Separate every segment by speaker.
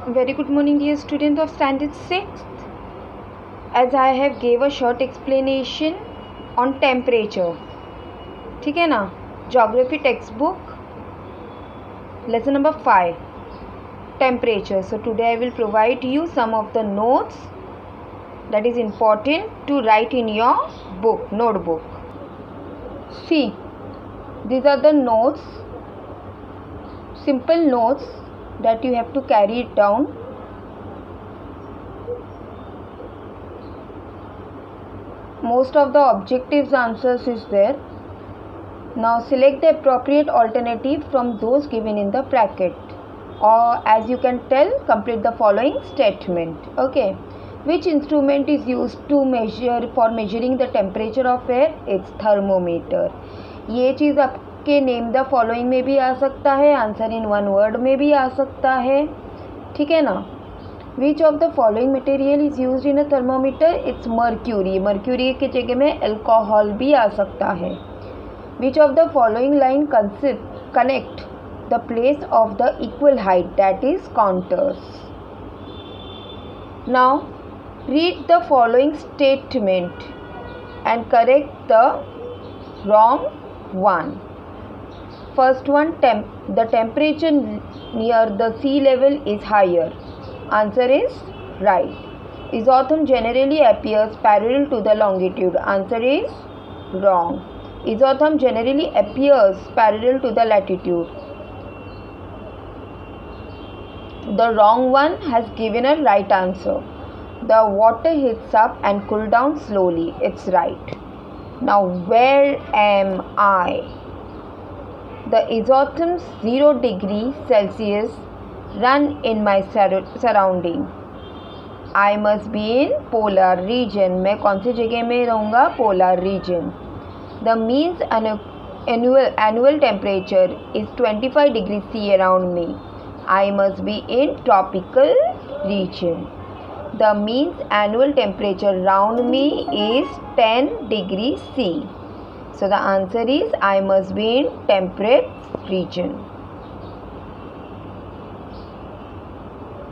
Speaker 1: Very good morning, dear student of standard 6th. As I have gave a short explanation on temperature, ठीक है ना, geography textbook lesson number 5 temperature. So today I will provide you some of the notes that is important to write in your notebook. See, these are the notes, simple notes that you have to carry it down. Most of the objectives answers is there. Now select the appropriate alternative from those given in the bracket, or as you can tell, complete the following statement. Okay, which instrument is used to measuring the temperature of air? It's thermometer. ये चीज़ आपके name the following में भी आ सकता है, answer in one word में भी आ सकता है, ठीक है ना. Which of the following material is use in a thermometer? It's mercury. Mercury की जगह में अल्कोहल भी आ सकता है. Which of the following line connect the place of the equal height? That is counters. Now read the following statement and correct the wrong one. First one, the temperature near the sea level is higher. Answer is right. Isotherm generally appears parallel to the longitude. Answer is wrong. Isotherm generally appears parallel to the latitude. The wrong one has given a right answer. The water heats up and cool down slowly. It's right. Now where am I? The isotherms 0 degree Celsius run in my surrounding. I must be in polar region. मैं कौन सी जगह में रहूँगा? polar region. The means annual temperature is 25 degrees C around me. I must be in tropical region. The means annual temperature around me is 10 degrees C. So the answer is I must be in temperate region.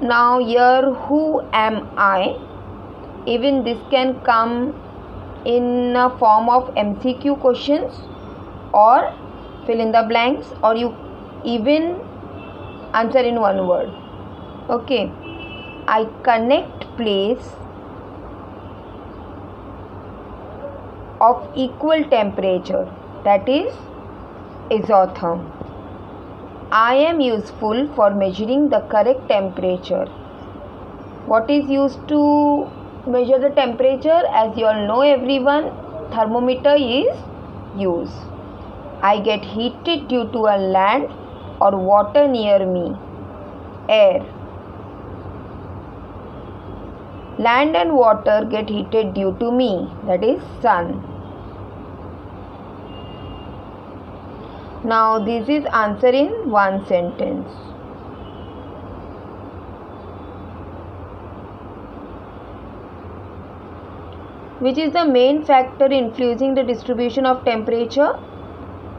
Speaker 1: Now here, who am I? Even this can come in a form of MCQ questions or fill in the blanks, or you even answer in one word. Okay. I connect place of equal temperature, that is isotherm. I am useful for measuring the correct temperature. What is used to measure the temperature? As you all know, everyone, thermometer is used. I get heated due to a land or water near me. Air. Land and water get heated due to me, that is sun. Now this is answer in one sentence. Which is the main factor influencing the distribution of temperature?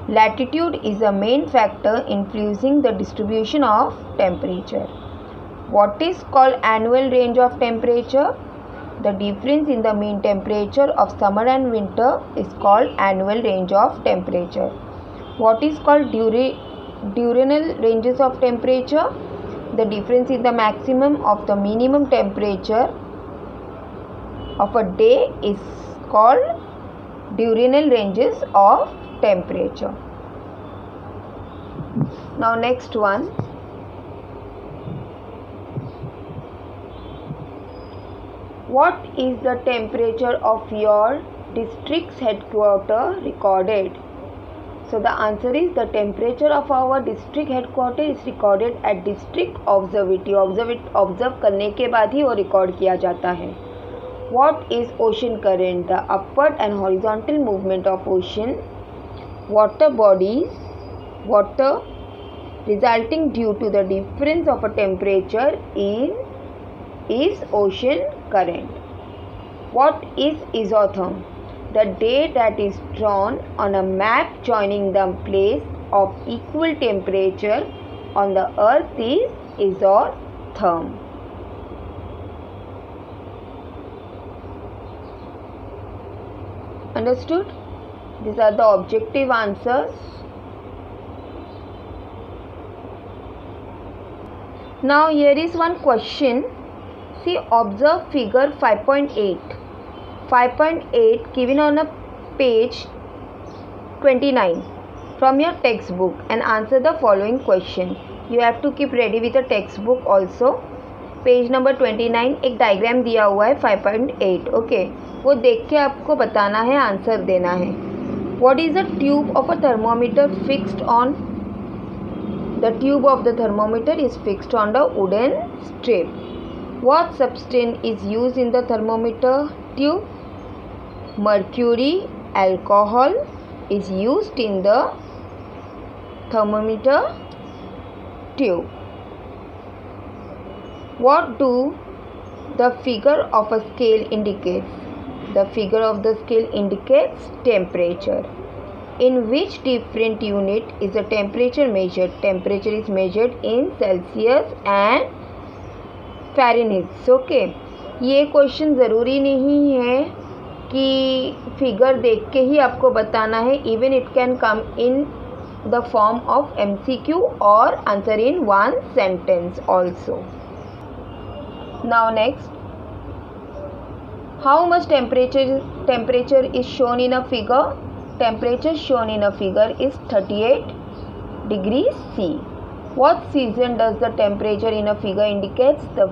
Speaker 1: Latitude is the main factor influencing the distribution of temperature. What is called annual range of temperature? The difference in the mean temperature of summer and winter is called annual range of temperature. What is called diurnal ranges of temperature? The difference in the maximum of the minimum temperature of a day is called diurnal ranges of temperature. Now next one. What is the temperature of your district's headquarters recorded? So the answer is the temperature of our district headquarters is recorded at district observatory. Observe करने के बाद ही वो record किया जाता है. What is ocean current? The upward and horizontal movement of ocean water bodies, water resulting due to the difference of a temperature is ocean current. What is isotherm? The date that is drawn on a map joining the place of equal temperature on the earth is thumb. Understood? These are the objective answers. Now here is one question. See, observe figure 5.8. 5.8 given on a page 29 from your textbook and answer the following question. You have to keep ready with the textbook also. Page number 29 एक diagram दिया हुआ है 5.8. Okay, वो देख के आपको बताना है, आंसर देना है. What is the tube of a thermometer fixed on? The tube of the thermometer is fixed on the wooden strip. What substance is used in the thermometer tube? Mercury alcohol is used in the thermometer tube. What do the figure of a scale indicates? The figure of the scale indicates temperature. In which different unit is the temperature measured? Temperature is measured in Celsius and Fahrenheit. Okay, ये question ज़रूरी नहीं है कि figure देख के ही आपको बताना है. Even it can come in the form of MCQ और answer in one sentence also. Now next, how much temperature is shown in a figure? Temperature shown in a figure is 38 degrees C. What season does the temperature in a figure indicates? The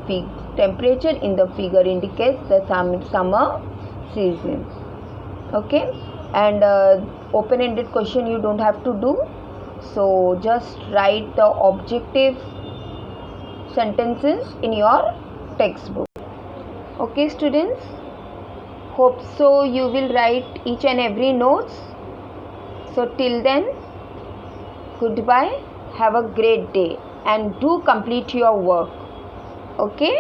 Speaker 1: temperature in the figure indicates the summer season. Okay, and open-ended question you don't have to do, so just write the objective sentences in your textbook. Okay students, hope so you will write each and every notes. So till then, goodbye, have a great day and do complete your work. Okay.